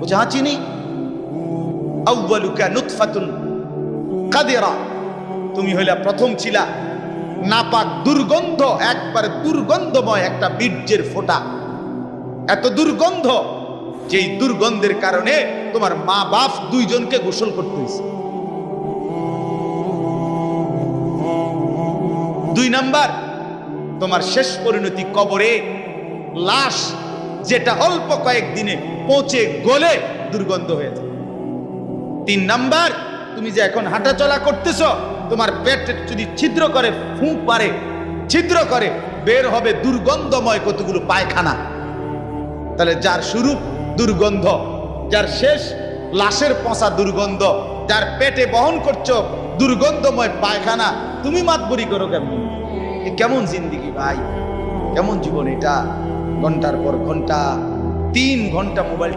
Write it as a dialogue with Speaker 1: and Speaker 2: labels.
Speaker 1: বলছে হ্যাঁ চিনি। আউয়ালুকা নুতফাতুন কাদিরা, তুমি হইলা প্রথম ছিলা নাপাক দুর্গন্ধ, একবারে দুর্গন্ধময় একটা বীর্যের ফোঁটা, এত দুর্গন্ধ যেই দুর্গন্ধের কারণে তোমার মা বাপ দুইজনকে গোসল করতে হয়েছে। 2 নাম্বার, তোমার শেষ পরিণতি কবরে, লাশ যেটা অল্প কয়েকদিনে পচে গলে দুর্গন্ধ হয়ে যায়। 3 নাম্বার, তুমি যে এখন হাঁটা চলা করতেছ, তোমার পেটে যদি ছিদ্র করে, ফুঁক পারে, ছিদ্র করে বের হবে দুর্গন্ধময় কতগুলো পায়খানা। তাহলে যার শুরু দুর্গন্ধ, যার শেষ লাশের পচা দুর্গন্ধ, যার পেটে বহন করছো দুর্গন্ধময় পায়খানা, তুমি মাতবরি করো কেমন? কেমন জিন্দিগি ভাই, কেমন জীবন এটা? ঘন্টার পর ঘন্টা, 3 ঘন্টা মোবাইল